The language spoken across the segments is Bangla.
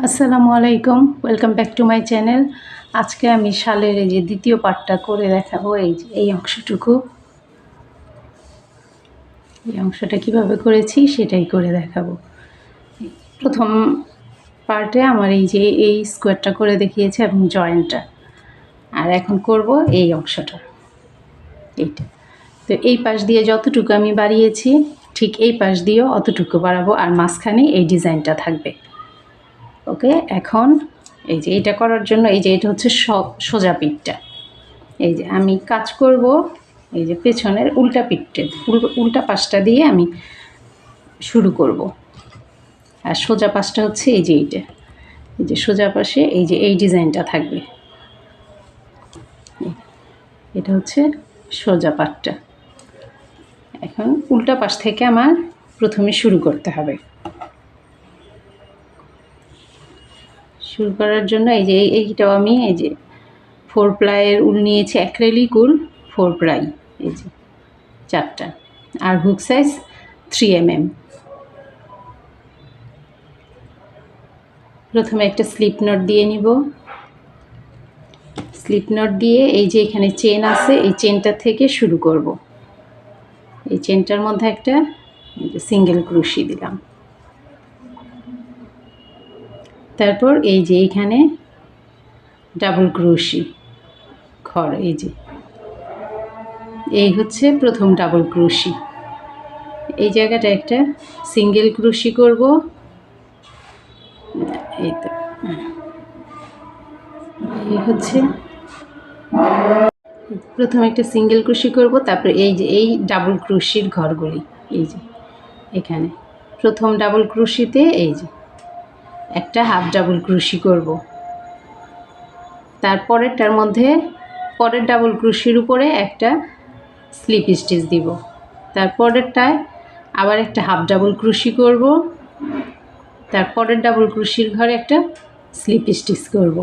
আসসালামু আলাইকুম, welcome back to my channel. আজকে আমি শালের এই যে দ্বিতীয় পার্টটা করে দেখাবো। এই অংশটুকু, এই অংশটা কিভাবে করেছি সেটাই করে দেখাবো। প্রথম পার্টে আমার এই স্কোয়ারটা করে দেখিয়েছি এবং জয়েন্টটা, আর এখন করব এই অংশটা, এইটা। তো এই পাশ দিয়ে যতটুকু আমি বাড়িয়েছি ঠিক এই পাশ দিয়েও অতটুকু বাড়াবো, আর মাঝখানে এই ডিজাইনটা থাকবে। ওকে, এখন এই যে এটা করার জন্য এটা হচ্ছে সোজা পিঠটা। এই যে আমি কাজ করব এই যে পেছনের উল্টা পিঠে, উল্টা পাশটা দিয়ে আমি শুরু করব। আর সোজা পাশটা হচ্ছে এইটা, এই যে সোজা পাশে এই ডিজাইনটা থাকবে। এটা হচ্ছে সোজা পাটটা। এখন উল্টা পাশ থেকে আমার প্রথমে শুরু করতে হবে। শুরু করার জন্য এইটাও আমি 4 প্লাইয়ের উল নিয়েছি, অ্যাক্রিলিক উল 4 প্লাই, এই যে 4টা, আর হুক সাইজ 3 mm। প্রথমে একটা স্লিপ নট দিয়ে নিব। স্লিপ নট দিয়ে এই যে এখানে চেন আছে, এই চেনটা থেকে শুরু করব। এই চেনটার মধ্যে একটা সিঙ্গেল ক্রোশি দিলাম। তারপর এই যে এখানে ডাবল ক্রোশি ঘর, এই হচ্ছে প্রথম ডাবল ক্রোশি। এই জায়গাটা একটা সিঙ্গেল ক্রোশি করব। এই তো এই হচ্ছে প্রথমে একটা সিঙ্গেল ক্রোশি করব, তারপরে এই ডাবল ক্রোশির ঘরগুলি, এই যে এখানে প্রথম ডাবল ক্রোশিতে এই যে একটা হাফ ডাবল ক্রোশি করব। তারপরেরটার মধ্যে পরের ডাবল ক্রোশির উপরে একটা স্লিপ স্টিচ দিব। তারপরেরটায় আবার একটা হাফ ডাবল ক্রোশি করব। তারপরের ডাবল ক্রোশির ঘরে একটা স্লিপ স্টিচ করব।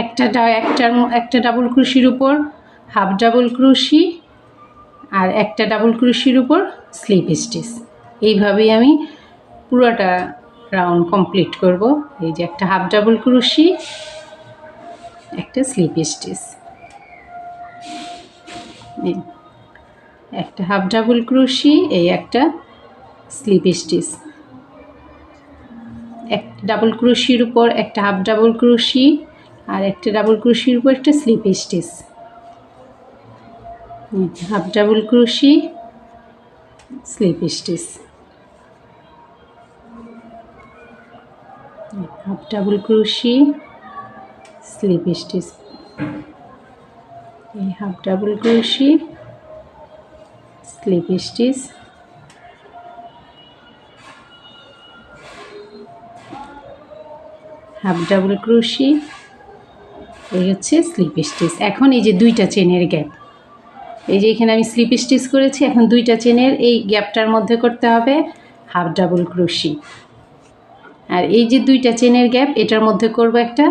একটা ডাবল ক্রোশির উপর হাফ ডাবল ক্রোশি, আর একটা ডাবল ক্রোশির উপর স্লিপ স্টিচ। এইভাবেই আমি পুরোটা রাউন্ড কমপ্লিট করব। এই যে একটা হাফ ডাবল ক্রোশি, একটা স্লিপ স্টিচ, একটা হাফ ডাবল ক্রোশি, এই একটা স্লিপ স্টিচ, এক ডাবল ক্রোশির উপর একটা হাফ ডাবল ক্রোশি, আর একটা ডাবল ক্রোশির উপর একটা slip stitch, half double crochet, slip stitch, half double crochet, slip stitch, এই half double crochet, slip stitch, half double crochet, এই হচ্ছে স্লিপ স্টিচ। এখন এই যে দুইটা চেনের গ্যাপ, এই যে এখানে আমি স্লিপ স্টিচ করেছি, এখন দুইটা চেনের এই গ্যাপটার মধ্যে করতে হবে হাফ ডাবল ক্রোশি, আর এই যে দুইটা চেনের গ্যাপ এটার মধ্যে করব একটা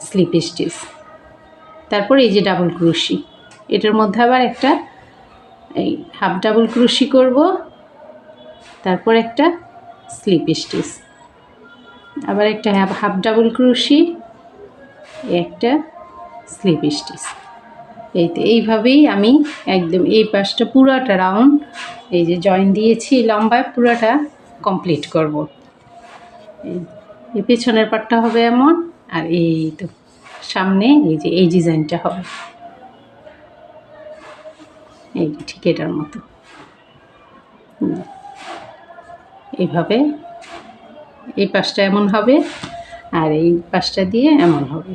স্লিপ স্টিচ। তারপর এই যে ডাবল ক্রোশি, এটার মধ্যে আবার একটা এই হাফ ডাবল ক্রোশি করব, তারপর একটা স্লিপ স্টিচ, আবার একটা হাফ ডাবল ক্রোশি, একটা স্লিপ স্টিচ। এইভাবেই আমি একদম এই পাশটা পুরাটা রাউন্ড এই যে জয়েন দিয়েছি লম্বায় পুরাটা কমপ্লিট করব। এই পেছনের পাটটা হবে এমন, আর এই তো সামনে এই যে এই ডিজাইনটা হবে এই ঠিক এটার মতো। এইভাবে এই পাশটা এমন হবে, আর এই পাশটা দিয়ে এমন হবে।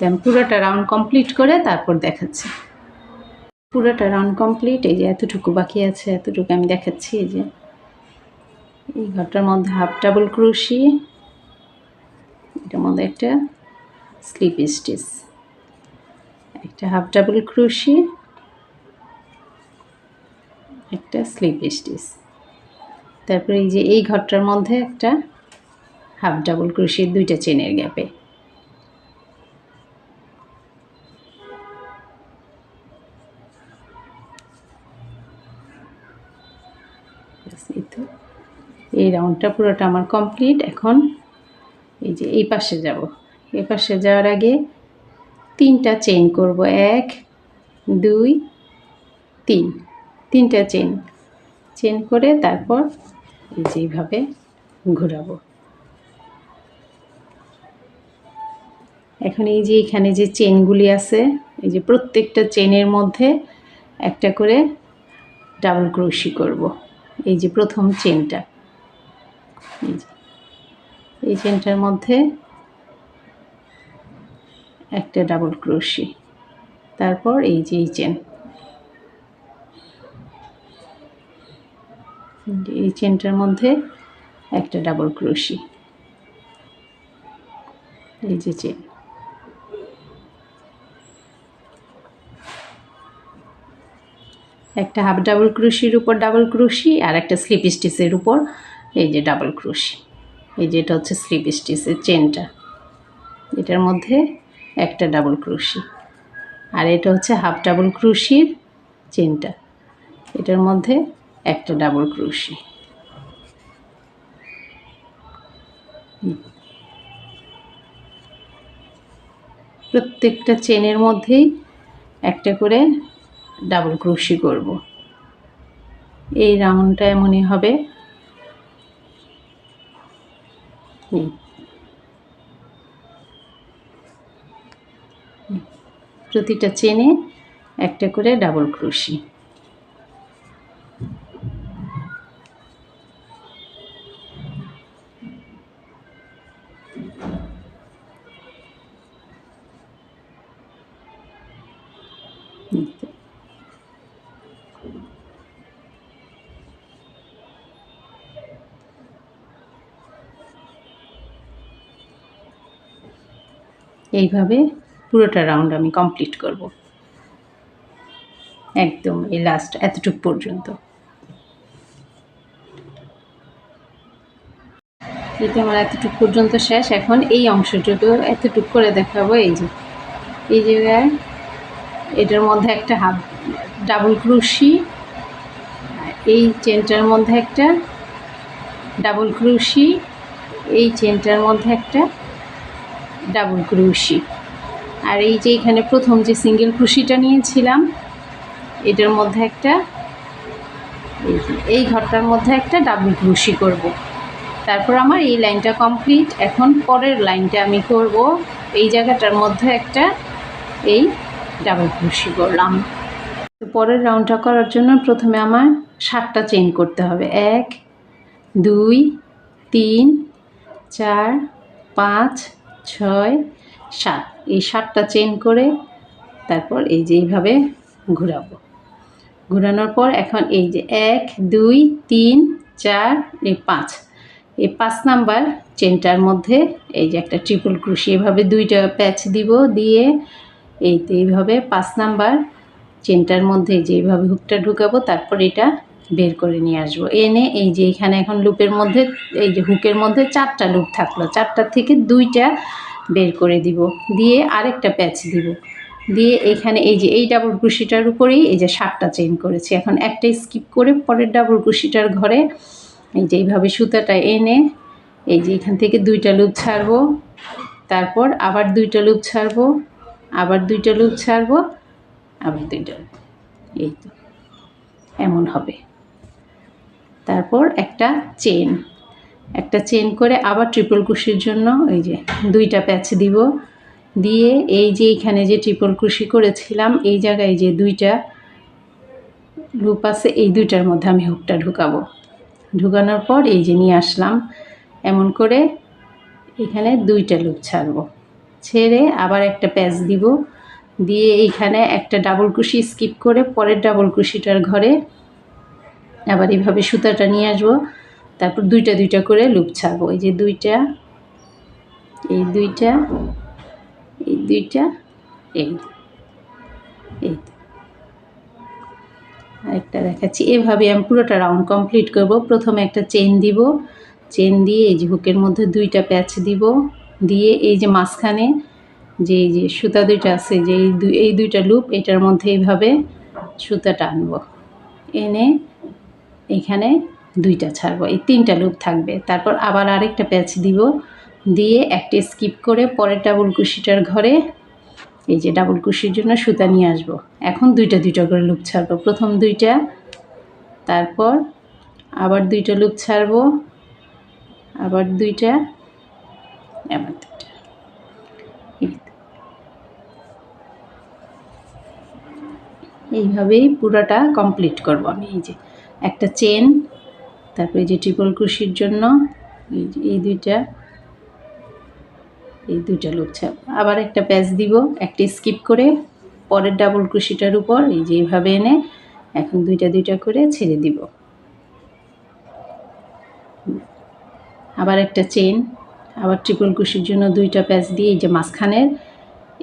আমি পুরোটা রাউন্ড কমপ্লিট করে তারপর দেখাচ্ছি। পুরোটা রাউন্ড কমপ্লিট, এই যে এতটুকু বাকি আছে, এতটুকু আমি দেখাচ্ছি। এই যে এই ঘরটার মধ্যে হাফ ডাবল ক্রোশি, এটার মধ্যে একটা স্লিপ স্টিচ, একটা হাফ ডাবল ক্রোশি, একটা স্লিপ স্টিচ, তারপরে এই যে এই ঘরটার মধ্যে একটা হাফ ডাবল ক্রোশি দুইটা চেনের গ্যাপে। এই রাউন্ডটা পুরোটা আমার কমপ্লিট। এখন যে এই পাশে যাব, এই পাশে যাওয়ার আগে 3টা চেইন করব, 1 2 3, 3টা চেইন করে তারপর এই যে এইভাবে ঘোরাবো। এখন এই যে এখানে যে চেনগুলি আছে, এই যে প্রত্যেকটা চেনের মধ্যে একটা করে ডাবল ক্রোশি করব। এই যে প্রথম চেনটা, এই চেনটার মধ্যে একটা ডাবল ক্রোশি, তারপর এই যে এই চেন, এই চেনটার মধ্যে একটা ডাবল ক্রোশি, এই যে চেন, একটা হাফ ডাবল ক্রোশির উপর ডাবল ক্রোশি আর একটা স্লিপ স্টিচের উপর এই যে ডাবল ক্রোশি। এই যে এটা হচ্ছে স্লিপ স্টিচের চেনটা, এটার মধ্যে একটা ডাবল ক্রোশি, আর এটা হচ্ছে হাফ ডাবল ক্রোশির চেনটা, এটার মধ্যে একটা ডাবল ক্রোশি। প্রত্যেকটা চেনের মধ্যেই একটা করে ডাবল ক্রোশি করব। এই রাউন্ডটা এমনই হবে। প্রতিটা চেনে একটা করে ডাবল ক্রোশি। এইভাবে পুরোটা রাউন্ড আমি কমপ্লিট করব, একদম এই লাস্ট এতটুক পর্যন্ত। এটা আমার এতটুক পর্যন্ত শেষ। এখন এই অংশটুকু এতটুক করে দেখাবো। এই যে এই জায়গায় এটার মধ্যে একটা হাফ ডাবল ক্রোশি, এই চেনটার মধ্যে একটা ডাবল ক্রোশি, এই চেনটার মধ্যে একটা ডাবল ক্রোশি, আর এই যে এখানে প্রথম যে সিঙ্গেল ক্রোশিটা নিয়েছিলাম এটার মধ্যে একটা, এই ঘরটার মধ্যে একটা ডাবল ক্রোশি করব। তারপর আমার এই লাইনটা কমপ্লিট। এখন পরের লাইনটা আমি করব, এই জায়গাটার মধ্যে একটা এই ডাবল ক্রোশি করলাম। তো পরের রাউন্ডটা করার জন্য প্রথমে আমার 7টা চেইন করতে হবে, 1 2 3 4 5 6 7, এই 7টা চেইন করে তারপর এই যে এইভাবে ঘোরাবো। ঘোরানোর পর এখন এই যে 1 2 3 4 এই 5, এই 5 নাম্বার চেনটার মধ্যে এই যে একটা ট্রিপল ক্রোশি, এভাবে 2টা প্যাচ দিব, দিয়ে এই তো এইভাবে 5 নাম্বার চেনটার মধ্যে যেভাবে হুকটা ঢুকাবো, তারপর এটা বের করে নিয়ে আসবো। এনে এই যে এখানে এখন লুপের মধ্যে এই যে হুকের মধ্যে 4টা লুপ থাকলো, 4টার থেকে 2টা বের করে দিব, দিয়ে আরেকটা প্যাচ দিব, দিয়ে এখানে এই যে এই ডাবল ক্রোশিটার উপরেই এই যে 7টা চেইন করেছি। এখন একটা স্কিপ করে পরের ডাবল ক্রোশিটার ঘরে এই যে এইভাবে সুতাটা এনে এই যে এখান থেকে 2টা লুপ ছাড়বো, তারপর আবার 2টা লুপ ছাড়বো, আবার 2টা লুপ ছাড়বো, আবার 2টা, এই তো এমন হবে। তারপর একটা চেন করে আবার ট্রিপল ক্রোশির জন্য এই যে 2টা প্যাচ দিব, দিয়ে এই যে এখানে যে ট্রিপল ক্রোশি করেছিলাম এই জায়গায় যে 2টা লুপ আছে, এই 2টার মধ্যে আমি হুকটা ঢুকাবো। ঢুকানোর পর এই যে নিয়ে আসলাম, এমন করে এখানে 2টা লুপ ছাড়বো, ছেড়ে আবার একটা প্যাচ দিব, দিয়ে এইখানে একটা ডাবল ক্রোশি স্কিপ করে পরের ডাবল ক্রোশিটার ঘরে আবার এইভাবে সুতাটা নিয়ে আসবো, তারপর 2টা করে লুপ ছাড়বো। এই যে 2টা, এই 2টা, এই 2টা, এই আরেকটা দেখাচ্ছি। এভাবে আমি পুরোটা রাউন্ড কমপ্লিট করব। প্রথমে একটা চেন দিব, চেন দিয়ে এই যে হুকের মধ্যে 2টা প্যাচ দিব, দিয়ে এই যে মাঝখানে যে এই যে সুতা 2টা আছে, যে এই 2টা লুপ, এটার মধ্যে এইভাবে সুতাটা আনবো, এনে এখানে 2টা ছাড়বো, এই 3টা লুপ থাকবে। তারপর আবার আরেকটা প্যাচ দিব, দিয়ে একটা স্কিপ করে পরের ডাবল কুশিটার ঘরে এই যে ডাবল কুশির জন্য সুতা নিয়ে আসবো। এখন দুইটা দুইটা করে লুপ ছাড়বো, প্রথম দুইটা, তারপর আবার দুইটা লুপ ছাড়বো, আবার দুইটা, আবার দুইটা। এইভাবেই পুরোটা কমপ্লিট করব আমি। এই যে একটা চেন, তারপরে যে ট্রিপল ক্রোশের জন্য এই দুইটা লুপ ছাড়ব, আবার একটা প্যাচ দিব, একটা স্কিপ করে পরের ডাবল ক্রোশেটার উপর এই যে এইভাবে এনে এখন দুইটা দুইটা করে ছেড়ে দিব। আবার একটা চেন, আবার ট্রিপল ক্রোশের জন্য দুইটা প্যাচ দিয়ে এই যে মাঝখানের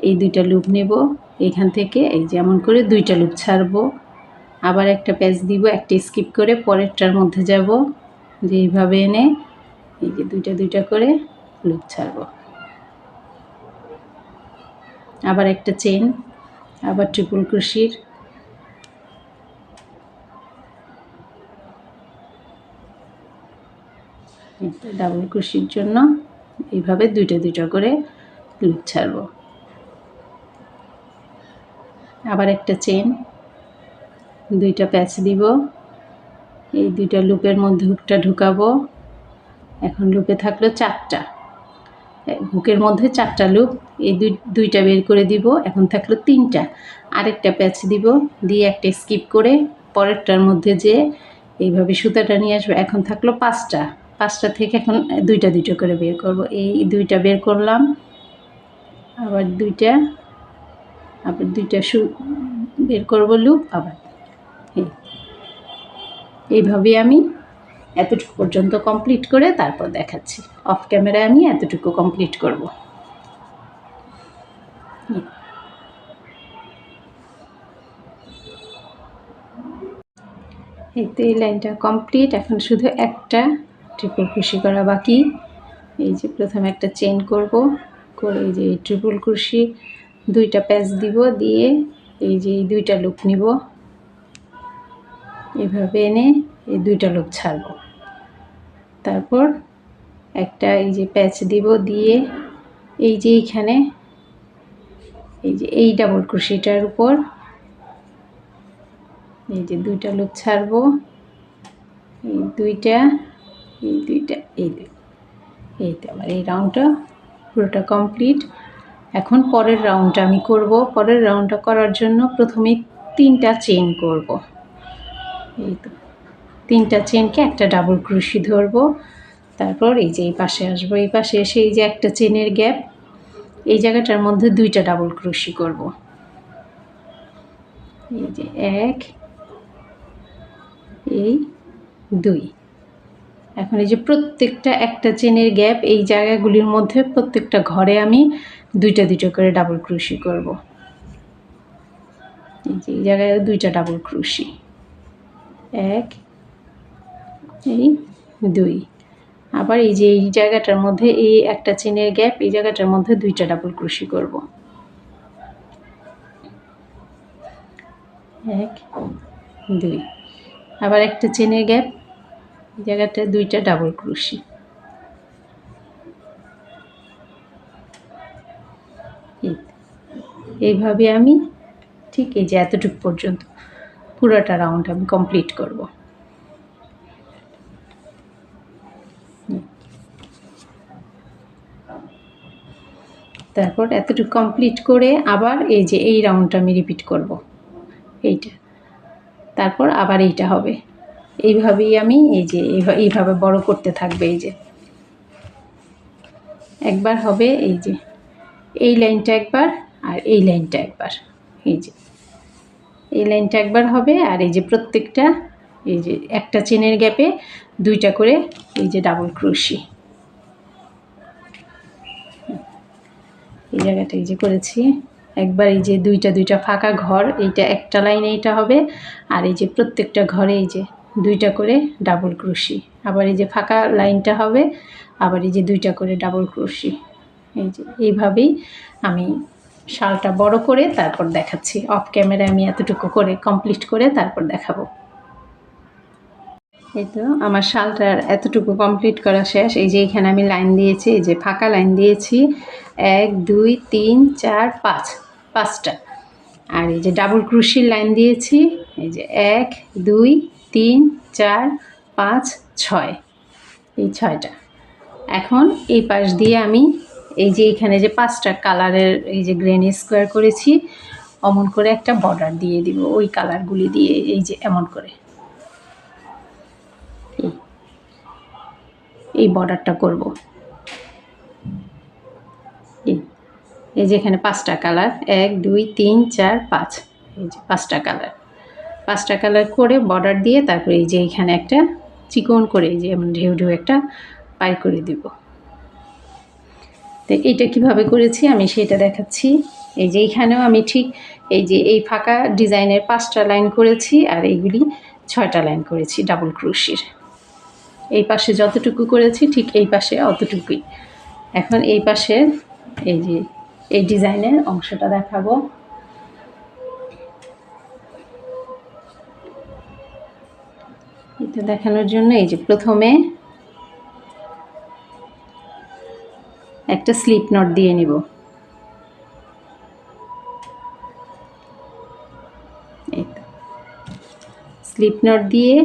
এই দুইটা লুপ নেব, এখান থেকে এই যেমন করে দুইটা লুপ ছাড়বো, আবার একটা প্যাচ দিব, একটা স্কিপ করে পরেরটার মধ্যে যাব, যে এইভাবে এনে এই যে দুইটা দুইটা করে লুপ ছাড়বো, আবার একটা চেন, আবার ট্রিপল ক্রোশের, ডাবল ক্রোশের জন্য এইভাবে দুইটা দুইটা করে লুপ ছাড়বো, আবার একটা চেন, দুইটা প্যাচ দিব, এই দুইটা লুপের মধ্যে হুকটা ঢুকাবো। এখন লুপে থাকলো চারটা, হুকের মধ্যে চারটা লুপ, এই দুইটা বের করে দিব, এখন থাকলো তিনটা, আরেকটা প্যাচ দিব, দিয়ে একটা স্কিপ করে পরেরটার মধ্যে যে এইভাবে সুতাটা নিয়ে আসবো, এখন থাকলো পাঁচটা, পাঁচটা থেকে এখন দুইটা দুইটা করে বের করব, এই দুইটা বের করলাম, আবার দুইটা, আবার দুইটা বের করব লুপ, আবার এইভাবে আমি এতটুকু পর্যন্ত কমপ্লিট করে তারপর দেখাচ্ছি। অফ ক্যামেরায় আমি এতটুকু কমপ্লিট করব। এই তো এই লাইনটা কমপ্লিট, এখন শুধু একটা ট্রিপল ক্রোশি করা বাকি। এই যে প্রথমে একটা চেন করব, করে এই যে এই ট্রিপল ক্রোশি দুইটা প্যাচ দিব, দিয়ে এই যে এই দুইটা লুপ নিব, এভাবে এনে এই দুইটা লুপ ছাড়ব, তারপর একটা এই যে প্যাচ দিব, দিয়ে এই যে এইখানে এই যে এই ডাবল ক্রোশেটার উপর এই যে দুইটা লুপ ছাড়ব, এই দুইটা, এই দুইটা, এই দুই, এই তো আমার এই রাউন্ডটা পুরোটা কমপ্লিট। এখন পরের রাউন্ডটা আমি করব। পরের রাউন্ডটা করার জন্য প্রথমে তিনটা চেন করব, এই তো তিনটা চেনকে একটা ডাবল ক্রোশি ধরবো, তারপর এই যে এই পাশে আসবো, এই পাশে এসে এই যে একটা চেনের গ্যাপ, এই জায়গাটার মধ্যে দুইটা ডাবল ক্রোশি করব, এই যে এক, এই দুই। এখন এই যে প্রত্যেকটা একটা চেনের গ্যাপ, এই জায়গাগুলির মধ্যে প্রত্যেকটা ঘরে আমি দুইটা দুইটা করে ডাবল ক্রোশি করব, এই যে এই জায়গায় দুইটা ডাবল ক্রোশি, এক, এই দুই। আবার এই যে এই জায়গাটার মধ্যে এই একটা চেনের গ্যাপ, এই জায়গাটার মধ্যে দুইটা ডাবল ক্রোশি করব, এক, দুই। আবার একটা চেনের গ্যাপ, এই জায়গাটা দুইটা ডাবল ক্রোশি, এইভাবে আমি ঠিক এই যে এতটুকু পর্যন্ত পুরোটা রাউন্ড আমি কমপ্লিট করব। তারপর এতটুকু কমপ্লিট করে আবার এই যে এই রাউন্ডটা আমি রিপিট করব, এইটা, তারপর আবার এইটা হবে, এইভাবেই আমি এই যে এইভাবে বড় করতে থাকবে। এই যে একবার হবে এই যে এই লাইনটা একবার, আর এই লাইনটা একবার, এই যে এই লাইনটা একবার হবে, আর এই যে প্রত্যেকটা এই যে একটা চেনের গ্যাপে দুইটা করে এই যে ডাবল ক্রোশি, এই জায়গাটা এই যে করেছি একবার, এই যে দুইটা দুইটা ফাঁকা ঘর, এইটা একটা লাইন এইটা হবে, আর এই যে প্রত্যেকটা ঘরে এই যে দুইটা করে ডাবল ক্রোশি, আবার এই যে ফাঁকা লাইনটা হবে, আবার এই যে দুইটা করে ডাবল ক্রোশি। এই যে এইভাবেই আমি শালটা বড় করে তারপর দেখাচ্ছি। অফ ক্যামেরায় আমি এতটুকু করে কমপ্লিট করে তারপর দেখাবো। এই তো আমার শালটার এতটুকু কমপ্লিট করা শেষ। এই যে এখানে আমি লাইন দিয়েছি, এই যে ফাঁকা লাইন দিয়েছি 1 2 3 4 5, 5টা। আর এই যে ডাবল ক্রোশের লাইন দিয়েছি, এই যে 1 2 3 4 5 6, এই 6টা। এখন এই পাশ দিয়ে আমি এই যে এখানে যে 5টা কালারের এই যে গ্রেনি স্কোয়ার করেছি, অমন করে একটা বর্ডার দিয়ে দিব ওই কালারগুলি দিয়ে, এই যে এমন করে এই বর্ডারটা করব। এই যে এখানে 5টা কালার 1 2 3 4 5, এই যে 5টা কালার, 5টা কালার করে বর্ডার দিয়ে তারপরে এই যে এখানে একটা চিকন করে এই যে এমন ঢেউ ঢেউ একটা পাই করে দিব। তো এইটা কিভাবে করেছি আমি সেটা দেখাচ্ছি। এই যে এইখানেও আমি ঠিক এই যে এই ফাঁকা ডিজাইনের 5টা লাইন করেছি আর এইগুলি 6টা লাইন করেছি ডাবল ক্রোশের। এই পাশে যতটুকু করেছি ঠিক এই পাশে অতটুকুই। এখন এই পাশের এই যে এই ডিজাইনের অংশটা দেখাবো। এটা দেখানোর জন্য এই যে প্রথমে একটা স্লিপ নট দিয়ে নিব। স্লিপ নট দিয়ে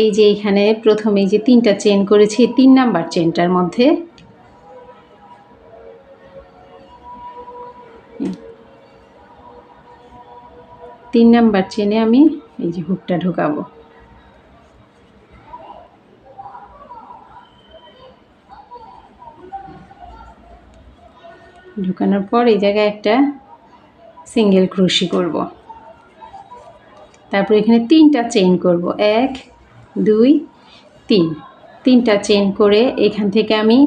এই যে এখানে প্রথমে যে 3টা চেন করেছি 3 নাম্বার চেনটার মধ্যে তিন নাম্বার চেনে আমি এই যে হুকটা ঢোকাবো। ঢোকানোর পর এই জায়গায় একটা সিঙ্গেল ক্রোশি করব। তারপর এখানে 3টা চেইন করব 1 2 3, 3টা চেইন করে এখান থেকে আমি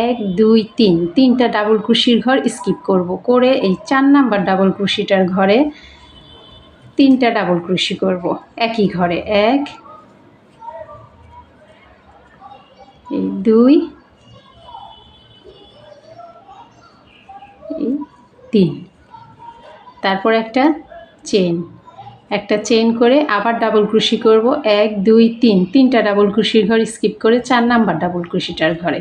1 2 3, 3টা ডাবল ক্রোশির ঘর স্কিপ করব, করে এই 4 নাম্বার ডাবল ক্রোশিটার ঘরে 3টা ডাবল ক্রোশি করব একই ঘরে 1 2 3, তারপর একটা চেইন করে আবার ডাবল ক্রোশি করব 1 2 3, 3টা ডাবল ক্রোশির ঘর স্কিপ করে 4 নাম্বার ডাবল ক্রোশিটার ঘরে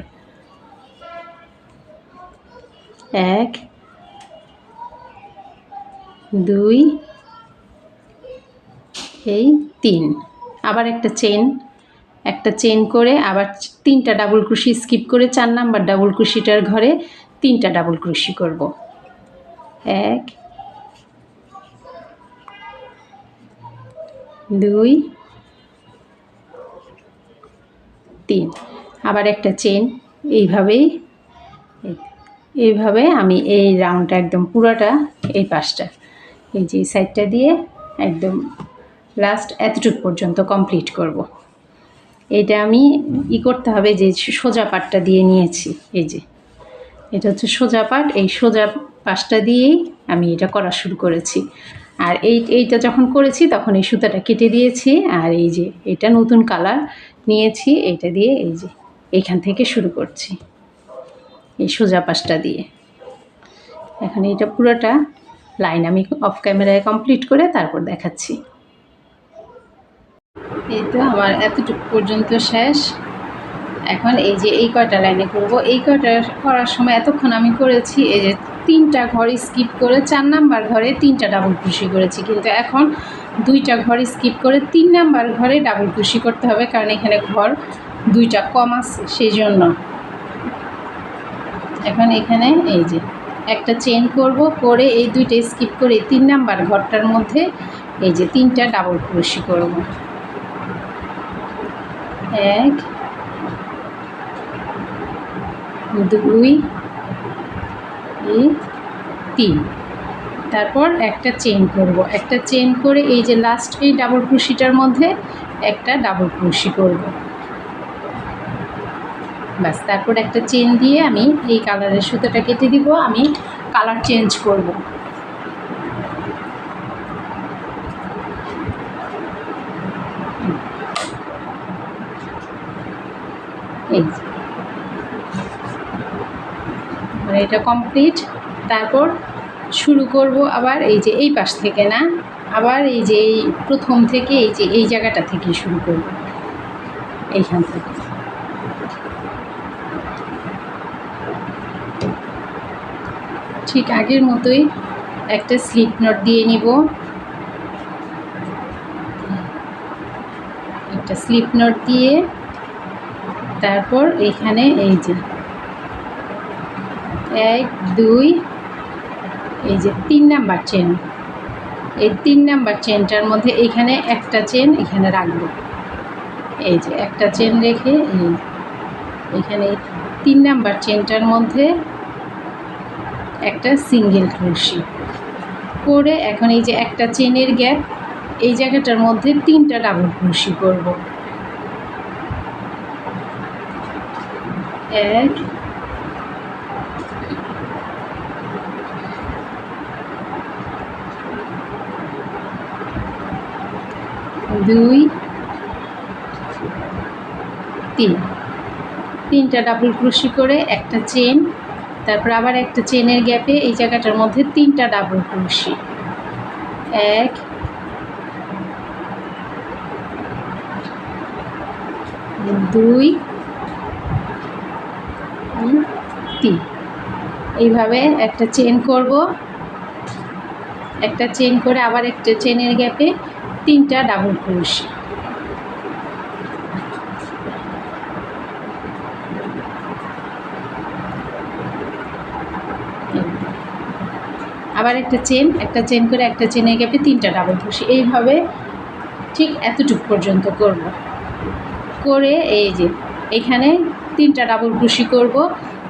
1 2 এই 3, আবার একটা চেইন করে আবার 3টা ডাবল ক্রোশি স্কিপ করে 4 নাম্বার ডাবল ক্রোশিটার ঘরে 3টা ডাবল ক্রোশি করব 1 2 3, আবার একটা চেইন। এইভাবে আমি এই রাউন্ডটা একদম পুরোটা এই পাশটা এই যে সাইডটা দিয়ে একদম লাস্ট এতটুকু পর্যন্ত কমপ্লিট করব। এটা আমি করতে হবে যে সোজা পাটটা দিয়ে নিয়েছি, এই যে এটা হচ্ছে সোজা পাট, এই সোজা পাশটা দিয়েই আমি এটা করা শুরু করেছি। আর এইটা যখন করেছি তখন এই সুতাটা কেটে দিয়েছি, আর এই যে এটা নতুন কালার নিয়েছি, এটা দিয়ে এই যে এইখান থেকে শুরু করছি এই সোজা পাশটা দিয়ে। এখন এটা পুরোটা লাইন আমি অফ ক্যামেরায় কমপ্লিট করে তারপর দেখাচ্ছি। এই তো আমার এতটুকু পর্যন্ত শেষ। এখন এই যে এই কয়টা লাইনে করব, এই কয়টা করার সময় এতক্ষণ আমি করেছি এই যে 3টা ঘর স্কিপ করে 4 নাম্বার ঘরে 3টা ডাবল ক্রোশি করেছি, কিন্তু এখন 2টা ঘর স্কিপ করে 3 নাম্বার ঘরে ডাবল ক্রোশি করতে হবে, কারণ এখানে ঘর 2টা কম আছে সেই জন্য। এখন এখানে এই যে একটা চেইন করব, করে এই 2টা স্কিপ করে 3 নাম্বার ঘরটার মধ্যে এই যে 3টা ডাবল ক্রোশি করব 1 2 3, তারপর একটা চেইন করব, একটা চেইন করে এই যে লাস্ট এই ডাবল ক্রোশিটার মধ্যে একটা ডাবল ক্রোশি করব, ব্যাস। তারপর একটা চেইন দিয়ে আমি এই কালারের সুতোটা কেটে দিব, আমি কালার চেঞ্জ করব। এই এটা কমপ্লিট। তারপর শুরু করব আবার এই যে এই পাশ থেকে না, আবার এই যে এই প্রথম থেকে এই যে এই জায়গাটা থেকে শুরু করব। এইখান থেকে ঠিক আগের মতোই একটা স্লিপ নট দিয়ে নিব, একটা স্লিপ নট দিয়ে তারপর এইখানে এই যে 1 2 এই যে 3 নাম্বার চেন, এই 3 নাম্বার চেনটার মধ্যে এইখানে একটা চেন এখানে রাখবো, এই যে একটা চেন রেখে এইখানে 3 নাম্বার চেনটার মধ্যে একটা সিঙ্গেল ক্রোশি করে এখন এই যে একটা চেনের গ্যাপ এই জায়গাটার মধ্যে 3টা ডাবল ক্রোশি করব। 1 2 3, 3টা ডাবল ক্রোশি করে একটা চেন, তারপর আবার একটা চেনের গ্যাপে এই জায়গাটার মধ্যে 3টা ডাবল ক্রোশি, 1 2 3, এইভাবে একটা চেন করব, একটা চেন করে আবার একটা চেনের গ্যাপে 3টা ডাবল ক্রোশি, আবার একটা চেন করে একটা চেনের গ্যাপে 3টা ডাবল ক্রোশি, এইভাবে ঠিক এতটুকু পর্যন্ত করব। করে এই যে এখানে 3টা ডাবল ক্রোশি করব,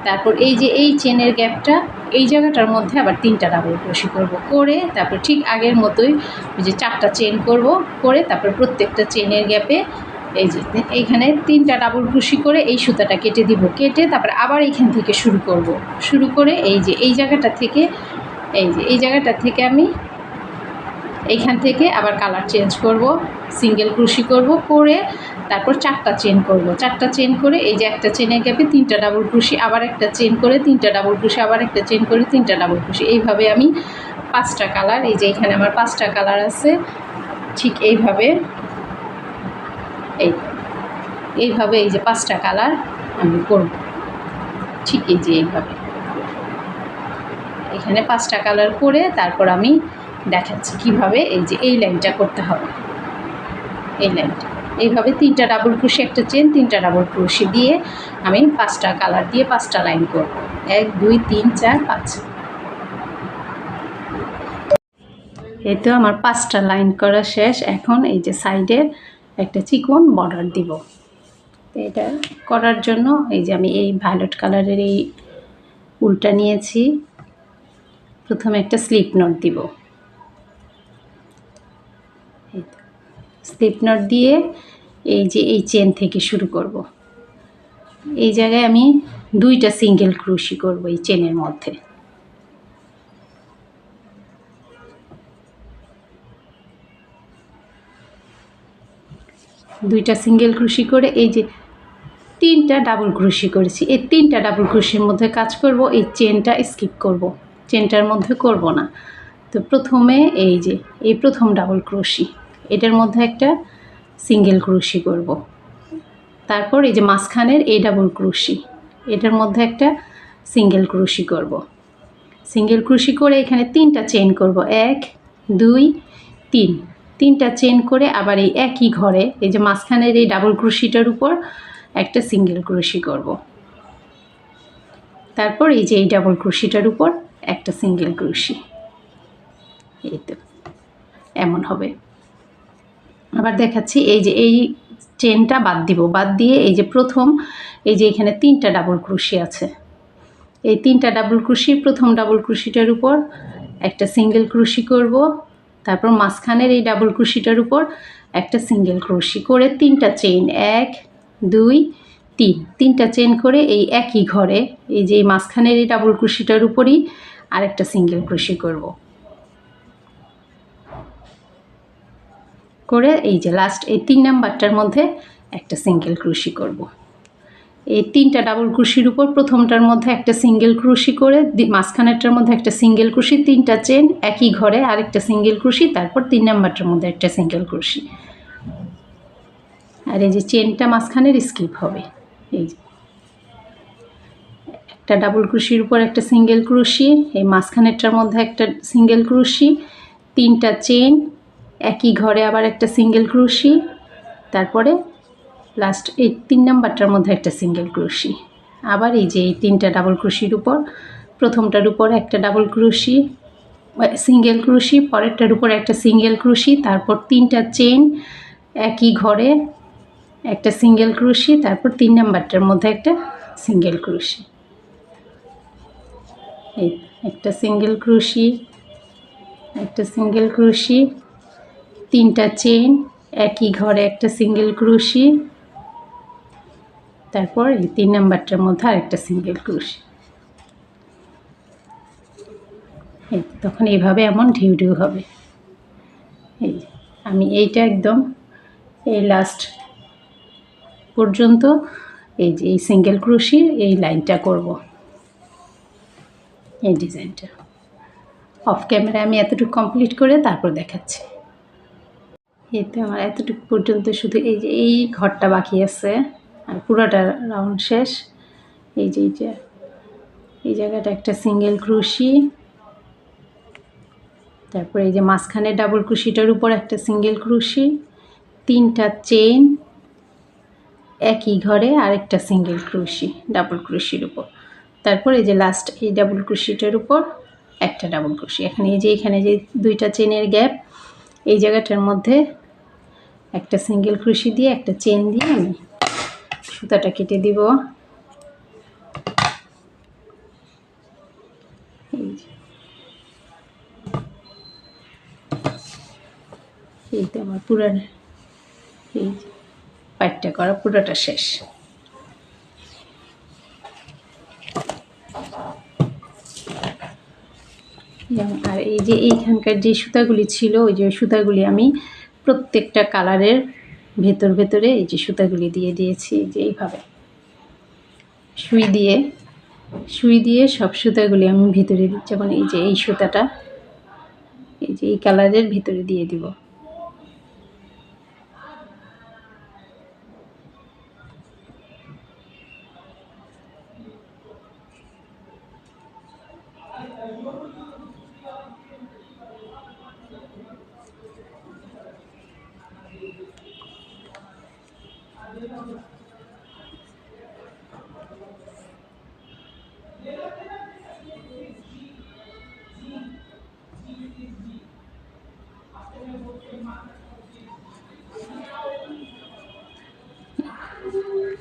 তারপর এই যে এই চেনের গ্যাপটা এই জায়গাটার মধ্যে আবার 3টা ডাবল ক্রোশি করব, করে তারপর ঠিক আগের মতোই ওই যে 4টা চেন করব, করে তারপর প্রত্যেকটা চেনের গ্যাপে এই যে এইখানে 3টা ডাবল ক্রোশি করে এই সুতাটা কেটে দিব, কেটে তারপর আবার এইখান থেকে শুরু করে এই যে এই জায়গাটা থেকে এই জায়গাটা থেকে আমি এইখান থেকে আবার কালার চেঞ্জ করব, সিঙ্গেল ক্রোশি করব, করে তারপর 4টা চেন করব, 4টা চেন করে এই যে একটা চেনের গ্যাপে 3টা ডাবল ক্রোশি, আবার একটা চেন করে 3টা ডাবল ক্রোশি, আবার একটা চেন করে 3টা ডাবল ক্রোশি, এইভাবে আমি 5টা কালার, এই যে এখানে আমার 5টা কালার আছে, ঠিক এইভাবে এইভাবে এই যে 5টা কালার আমি করব, ঠিক এই যে এইভাবে এখানে 5টা কালার করে তারপর আমি দেখাচ্ছি কিভাবে এই যে এই লাইনটা করতে হবে। এই লাইনটা এইভাবে 3টা ডাবল ক্রোশি, একটা চেন, 3টা ডাবল ক্রোশি দিয়ে আমি 5টা কালার দিয়ে 5টা লাইন করব, 1 2 3 4 5। এই তো আমার 5টা লাইন করা শেষ। এখন এই যে সাইডে একটা চিকন বর্ডার দিব, তো এটা করার জন্য এই যে আমি এই ভায়োলেট কালারের এই উলটা নিয়েছি, প্রথমে একটা স্লিপ নট দিব, স্লিপ নট দিয়ে এই যে এই চেন থেকে শুরু করব, এই জায়গায় আমি 2টা সিঙ্গেল ক্রোশি করব এই চেনের মধ্যে, দুইটা সিঙ্গেল ক্রোশি করে এই যে 3টা ডাবল ক্রোশি করেছি, এই 3টা ডাবল ক্রোশির মধ্যে কাজ করব, এই চেনটা স্কিপ করব, চেনটার মধ্যে করব না। তো প্রথমে এই যে এই প্রথম ডাবল ক্রোশি, এটার মধ্যে একটা সিঙ্গেল ক্রোশি করব, তারপর এই যে মাঝখানের এই ডাবল ক্রোশি, এটার মধ্যে একটা সিঙ্গেল ক্রোশি করব, সিঙ্গেল ক্রোশি করে এখানে 3টা চেন করব, 1 2 3, 3টা চেন করে আবার এই একই ঘরে এই যে মাঝখানের এই ডাবল ক্রোশিটার উপর একটা সিঙ্গেল ক্রোশি করব, তারপর এই যে এই ডাবল ক্রোশিটার উপর একটা সিঙ্গেল ক্রোশি, এই তো এমন হবে। আবার দেখাচ্ছি, এই যে এই চেনটা বাদ দিব, বাদ দিয়ে এই যে প্রথম এই যে এখানে 3টা ডাবল ক্রোশি আছে, এই 3টা ডাবল ক্রোশি, প্রথম ডাবল ক্রোশিটার উপর একটা সিঙ্গেল ক্রোশি করব, তারপর মাঝখানের এই ডাবল ক্রোশিটার উপর একটা সিঙ্গেল ক্রোশি করে 3টা চেন, 1 2 3, 3টা চেন করে এই একই ঘরে এই যে মাঝখানের এই ডাবল ক্রোশিটার উপরই আরেকটা সিঙ্গেল ক্রোশি করব, করে এই যে লাস্ট এই 3 নাম্বারটার মধ্যে একটা সিঙ্গেল ক্রোশি করব, এই 3টা ডাবল ক্রোশির উপর প্রথমটার মধ্যে একটা সিঙ্গেল ক্রোশি করে মাঝখানেরটার মধ্যে একটা সিঙ্গেল ক্রোশি, 3টা চেন একই ঘরে আরেকটা সিঙ্গেল ক্রোশি, তারপর 3 নাম্বারটার মধ্যে একটা সিঙ্গেল ক্রোশি। আর এই যে চেনটা মাঝখানের স্কিপ হবে। এই যে একটা ডাবল ক্রোশের উপর একটা সিঙ্গেল ক্রোশি, এই মাঝখানেরটার মধ্যে একটা সিঙ্গেল ক্রোশি, 3টা চেন, একই ঘরে আবার একটা সিঙ্গেল ক্রোশি, তারপরে লাস্ট এই 3 নাম্বারটার মধ্যে একটা সিঙ্গেল ক্রোশি। আবার এই যে এই 3টা ডাবল ক্রোশির উপর প্রথমটার উপর একটা ডাবল ক্রোশি সিঙ্গেল ক্রোশি, পরেরটার উপর একটা সিঙ্গেল ক্রোশি, তারপর 3টা চেন, একই ঘরে একটা সিঙ্গেল ক্রোশি, তারপর 3 নাম্বারটার মধ্যে একটা সিঙ্গেল ক্রোশি। এই একটা সিঙ্গেল ক্রোশি, একটা সিঙ্গেল ক্রোশি, 3টা চেন, একই ঘরে একটা সিঙ্গেল ক্রোশি, তারপর এই 3 নাম্বারটার মধ্যে আরেকটা সিঙ্গেল ক্রোশি। এই তখন এইভাবে এমন ঢেউ ঢেউ হবে। এই আমি এইটা একদম এই লাস্ট পর্যন্ত এই যে এই সিঙ্গেল ক্রোশির এই লাইনটা করব, এই ডিজাইনটা। অফ ক্যামেরা আমি এতটুকু কমপ্লিট করে তারপর দেখাচ্ছি। এই তো আমার এতটুকু পর্যন্ত শুধু এই যে এই ঘরটা বাকি আছে, আর পুরোটা রাউন্ড শেষ। এই যে এইটা এই জায়গাটা একটা সিঙ্গেল ক্রোশি, তারপরে এই যে মাঝখানে ডাবল ক্রোশিটার উপর একটা সিঙ্গেল ক্রোশি, 3টা চেন, একই ঘরে আরেকটা সিঙ্গেল ক্রোশি ডাবল ক্রোশির উপর, তারপর এই যে লাস্ট এই ডাবল ক্রোশিটার উপর একটা ডাবল ক্রোশি। এখানে যে 2টা চেনের গ্যাপ, এই জায়গাটার মধ্যে একটা সিঙ্গেল ক্রোশি দিয়ে একটা চেন দিয়ে আমি সুতাটা কেটে দিব। এই তো আমার পুরানো এই পাইটটা করা পুরোটা শেষ। আর এই যে এইখানকার যে সুতাগুলি ছিল, ওই যে সুতাগুলি আমি প্রত্যেকটা কালারের ভেতরে এই যে সুতাগুলি দিয়ে দিয়েছি। যে এইভাবে সুই দিয়ে সব সুতাগুলি আমি ভিতরে দিই। যেমন এই যে এই সুতাটা এই যে এই কালারের ভিতরে দিয়ে দিব।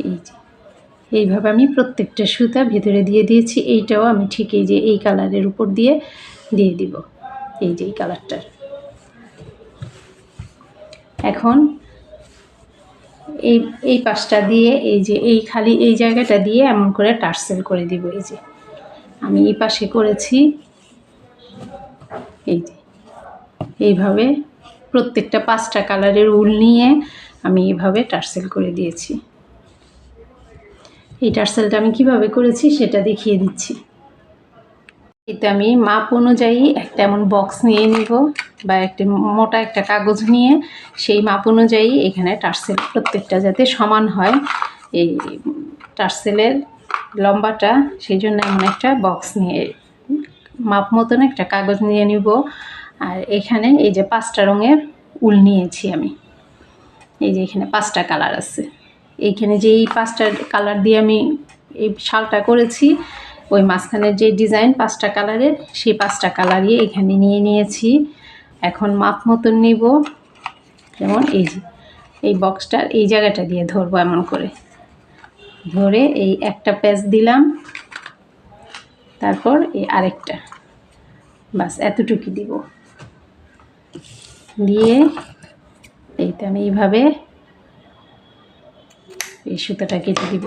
এই যে এইভাবে আমি প্রত্যেকটা সুতা ভিতরে দিয়ে দিয়েছি। এইটাও আমি ঠিক এই যে এই কালারের উপর দিয়ে দিব, এই যে এই কালারটার। এখন এই পাশটা দিয়ে এই যে এই খালি এই জায়গাটা দিয়ে এমন করে টার্সেল করে দিব। এই যে আমি এই পাশে করেছি, এই যে এইভাবে প্রত্যেকটা 5টা কালারের উল নিয়ে আমি এইভাবে টার্সেল করে দিয়েছি। এই টার্সেলটা আমি কিভাবে করেছি সেটা দেখিয়ে দিচ্ছি। এতে আমি মাপ অনুযায়ী একটা এমন বক্স নিয়ে নিব, বা একটা মোটা একটা কাগজ নিয়ে সেই মাপ অনুযায়ী এখানে টার্সেল প্রত্যেকটা যাতে সমান হয়, এই টার্সেলের লম্বাটা, সেই জন্য এমন একটা বক্স নিয়ে মাপ মতন একটা কাগজ নিয়ে নিব। আর এখানে এই যে 5টা রঙের উল নিয়েছি আমি। এই যে এখানে 5টা কালার আছে। এইখানে যে এই 5টা কালার দিয়ে আমি এই শালটা করেছি, ওই মাঝখানের যে ডিজাইন 5টা কালারের, সেই 5টা কালারই এখানে নিয়ে নিয়েছি। এখন মাপ মতন নিব। যেমন এই যে এই বক্সটার এই জায়গাটা দিয়ে ধরবো, এমন করে ধরে এই একটা প্যাচ দিলাম, তারপর এই আরেকটা, বাস এতটুকু দিব। দিয়ে এইটা আমি এইভাবে এই সুতাটা কেটে দিব।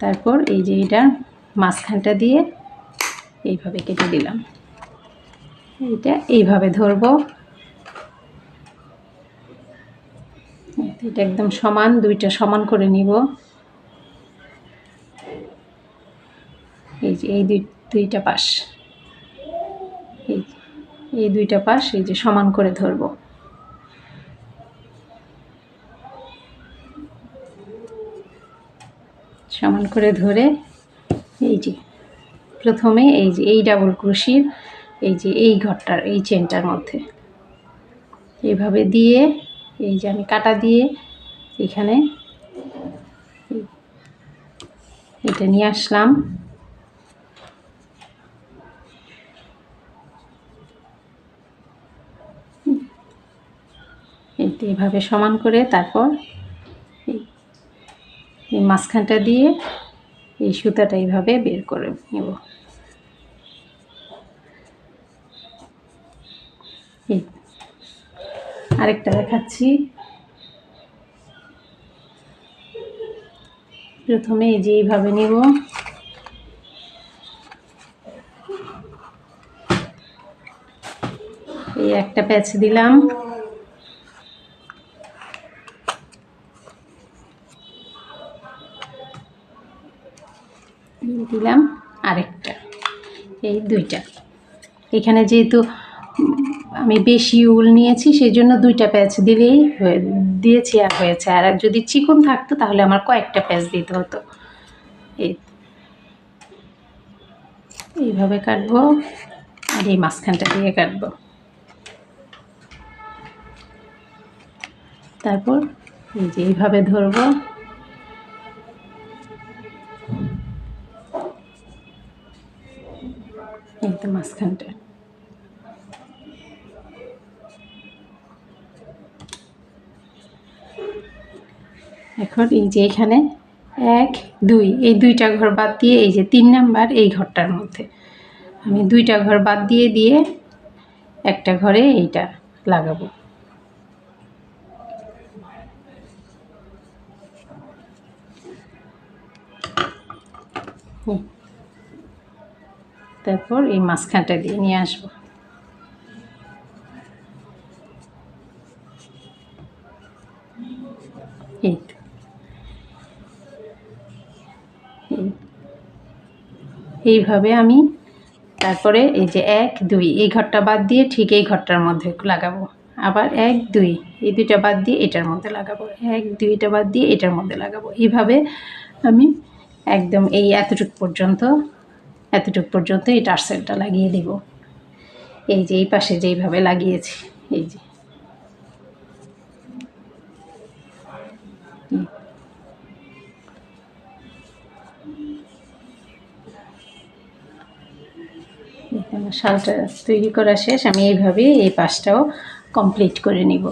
তারপর এই যে এটা মাঝখানটা দিয়ে এইভাবে কেটে দিলাম। এটা এইভাবে ধরবো, এটা একদম সমান, 2টা সমান করে নিব। এই যে এই 2টা পাশ, এই দুইটা পাশ এই যে সমান করে ধরবো। সমান করে ধরে এই যে প্রথমে এই যে এই ডাবল ক্রোশির এই যে এই ঘরটার এই চেনটার মধ্যে এইভাবে দিয়ে এই যে আমি কাটা দিয়ে এখানে এটা নিয়ে আসলাম। এইভাবে সমান করে তারপর এই মাঝখানটা দিয়ে এই সুতাটা এইভাবে বের করে নেব। আরেকটা দেখাচ্ছি। প্রথমে এই যে এইভাবে নেব, এই একটা প্যাচ দিলাম, দিলাম আরেকটা, এই দুইটা। এখানে যেহেতু আমি বেশি উল নিয়েছি সেই জন্য দুইটা প্যাচ দিলেই দিয়েছি আর হয়েছে। আর যদি চিকন থাকতো তাহলে আমার কয়েকটা প্যাচ দিতে হতো। এইভাবে কাটবো আর এই মাঝখানটা দিয়ে কাটবো। তারপর এই যে এইভাবে ধরবো, এই তো মাঝখানটা। এখন এই যে এখানে 1 2 এই দুইটা ঘর বাদ দিয়ে এই যে 3 নাম্বার এই ঘরটার মধ্যে আমি দুইটা ঘর বাদ দিয়ে একটা ঘরে এইটা লাগাবো। তারপর এই মাঝখানটা দিয়ে নিয়ে আসবো। এই এইভাবে আমি তারপরে এই যে 1 2 এই ঘরটা বাদ দিয়ে ঠিক এই ঘরটার মধ্যে লাগাবো। আবার 1 2 এই দুইটা বাদ দিয়ে এটার মধ্যে লাগাবো, 1 2 এটা বাদ দিয়ে এটার মধ্যে লাগাবো। এইভাবে আমি একদম এই এতটুক পর্যন্ত এই টার্সেলটা লাগিয়ে দেব। এই যে এই পাশে যেইভাবে লাগিয়েছি এই যে আমার শালটা তৈরি করা শেষ। আমি এইভাবে এই পাশটাও কমপ্লিট করে নিব।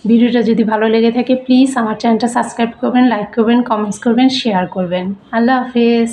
ভিডিওটা যদি ভালো লেগে থাকে প্লিজ আমার চ্যানেলটা সাবস্ক্রাইব করবেন, লাইক করবেন, কমেন্টস করবেন, শেয়ার করবেন। আল্লাহ হাফেজ।